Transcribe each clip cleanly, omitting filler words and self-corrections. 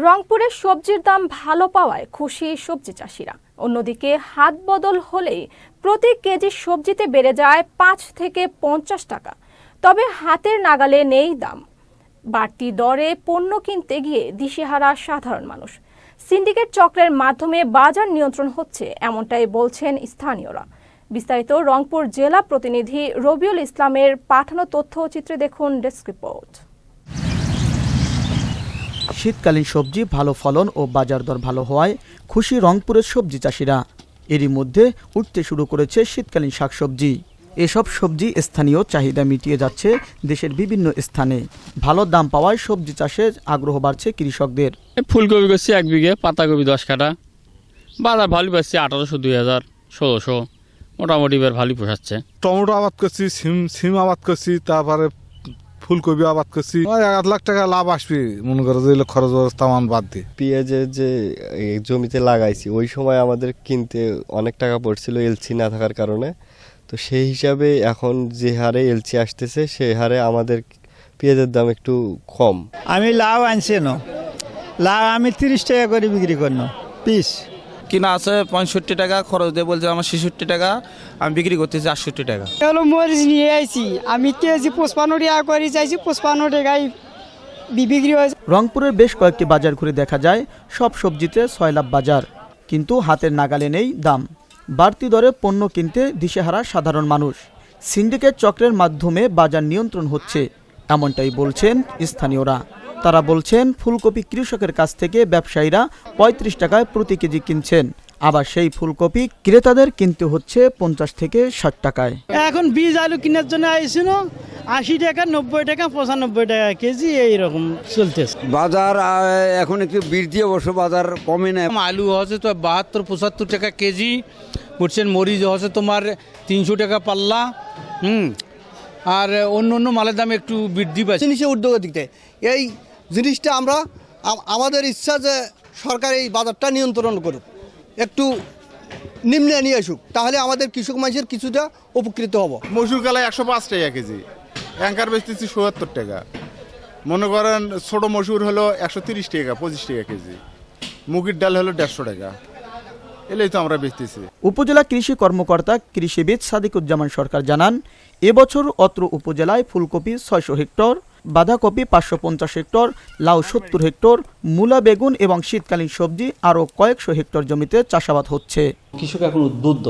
রংপুরে সবজির দাম ভালো পাওয়ায় খুশি সবজি চাষিরা। অন্যদিকে হাত বদল হলেই প্রতি কেজি সবজিতে বেড়ে যায় ৫ থেকে ৫০ টাকা। তবে হাতের নাগালে নেই দাম। বাড়তি দরে পণ্য কিনতে গিয়ে দিশেহারা সাধারণ মানুষ। সিন্ডিকেট চক্রের মাধ্যমে বাজার নিয়ন্ত্রণ হচ্ছে, এমনটাই বলছেন স্থানীয়রা। বিস্তারিত রংপুর জেলা প্রতিনিধি রবিউল ইসলামের পাঠানো তথ্যচিত্রে দেখুন ডেস্ক রিপোর্ট। শীতকালীন সবজি ভালো ফলন ও বাজার দর ভালো হওয়ায় খুশি রংপুরের সবজি চাষিরা। এরই মধ্যে উঠতে শুরু করেছে শীতকালীন শাকসবজি। এসব সবজি স্থানীয় চাহিদা মিটিয়ে যাচ্ছে দেশের বিভিন্ন স্থানে। ভালো দাম পাওয়ায় সবজি চাষের আগ্রহ বাড়ছে কৃষকদের। ফুলকপি করছি ১ বিঘে, পাতাকপি 10 কাঠা। বাজার ভালো পাচ্ছি ১৮০০, ২০০০, ১৬০০, মোটামুটি এবার ভালোই পোষাচ্ছে। টমেটো আবাদ করছি, সিম আবাদ করছি, তারপরে ফুলকপি আবাদ করছি। ১ লাখ টাকা লাভ আসবে মনে করো, যে খরচ তামান বাদ দিয়ে। পেঁয়াজের যে জমিতে লাগাইছি ওই সময় আমাদের কিনতে অনেক টাকা পড়ছিল এলসি না থাকার কারণে। তো সেই হিসাবে এখন যে হারে এলসি আসতেছে সেই হারে আমাদের পেঁয়াজের দাম একটু কম। আমি লাউ আনছি না, লাউ আমি ৩০ টাকা করে বিক্রি করব পিস। কিনা আছে ৬৫ টাকা, খরচ দিয়ে বলছে আমার ৬৬ টাকা, আমি বিক্রি করতেছি ৬৮ টাকা। হলো মরিচ নিয়ে আইছি, আমি কেজি ৫৫ টাকা করে চাইছি, ৫৫ টাকায় বিক্রি হয়েছে। রংপুরের বেশ কয়েকটি বাজার ঘুরে দেখা যায় সব সবজিতে সয়লাভ বাজার, কিন্তু হাতের নাগালে নেই দাম। বাড়তি দরে পণ্য কিনতে দিশেহারা সাধারণ মানুষ। সিন্ডিকেট চক্রের মাধ্যমে বাজার নিয়ন্ত্রণ হচ্ছে, এমনটাই বলছেন স্থানীয়রা। তারা বলছেন ফুলকপি কৃষকের কাছ থেকে ব্যবসায়ীরা ৩৫ টাকায় প্রতি কেজি কিনছেন, আবার সেই ফুলকপি ক্রেতাদের কিনতে হচ্ছে ৫০ থেকে ৬০ টাকায়। এখন বীজ আলু কেনার জন্য আইছিল ৮০ টাকা, ৯০ টাকা, ৯৫ টাকা কেজি, এইরকম চলতেছে বাজার। এখন একটু বৃদ্ধি, অবশ্য বাজার কমে না। আলু হচ্ছে তো ৭২-৭৫ টাকা কেজি, বুঝছেন। মরিচ হচ্ছে তোমার ৩০০ টাকা পাল্লা। আর অন্য মালের দাম একটু বৃদ্ধি পাচ্ছে। জিনিসের উদ্যোগের দিক থেকে এই জিনিসটা আমরা আমাদের ইচ্ছা যে সরকার এই বাজারটা নিয়ন্ত্রণ করুক, একটু নিম্নে নিয়ে আসুক, তাহলে আমাদের কৃষক মানুষের কিছুটা উপকৃত হব। মসুর কালাই ১০৫ টাকা কেজি, অ্যাঙ্কার বেচতেছি ৭৪ টাকা। মনে করেন ছোট মসুর হলো ১৩০ টাকা, ২৫ টাকা কেজি। মুগের ডাল হলো ১৫০ টাকা। এলেই তো আমরা বেচতেছি। উপজেলা কৃষি কর্মকর্তা কৃষিবিদ সাদিকুজ্জামান সরকার জানান, এবছর অত্র উপজেলায় ফুলকপি ৬০০ হেক্টর, বাঁধাকপি ৫৫০ হেক্টর, লাউ ৭০ হেক্টর, মূলা, বেগুন এবং শীতকালীন সবজি আরও কয়েকশো হেক্টর জমিতে চাষাবাদ হচ্ছে। কৃষক এখন উদ্বুদ্ধ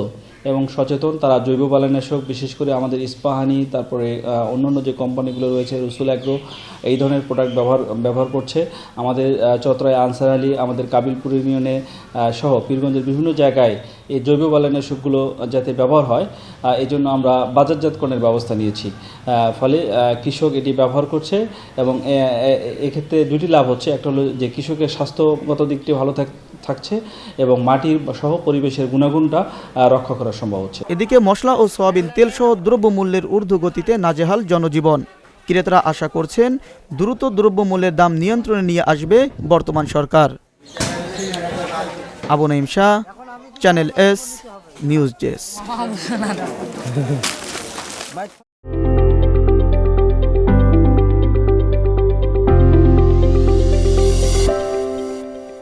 এবং সচেতন। তারা জৈব বালাইনাশক, বিশেষ করে আমাদের ইস্পাহানি, তারপরে অন্যান্য যে কোম্পানিগুলো রয়েছে রসুল অ্যাগ্রো, এই ধরনের প্রোডাক্ট ব্যবহার করছে। আমাদের চতরায় আনসার আলী, আমাদের কাবিলপুর ইউনিয়নে সহ পীরগঞ্জের বিভিন্ন জায়গায় এই জৈব বালাইনাশকগুলো যাতে ব্যবহার হয়, এই জন্য আমরা বাজারজাতকরণের ব্যবস্থা নিয়েছি। ফলে কৃষক এটি ব্যবহার করছে এবং এক্ষেত্রে দুটি লাভ হচ্ছে। একটা হলো যে কৃষকের স্বাস্থ্যগত দিকটি ভালো থাকছে এবং মাটির সহ পরিবেশের গুণাগুণটা রক্ষা করা সম্ভব হচ্ছে। এদিকে মশলা ও সয়াবিন তেল সহ দ্রব্যমূল্যের ঊর্ধ্বগতিতে নাজেহাল জনজীবন। ক্রেতারা আশা করছেন দ্রুত দ্রব্যমূল্যের দাম নিয়ন্ত্রণে নিয়ে আসবে বর্তমান সরকার। Abu Naeem Shah, channel S news desk.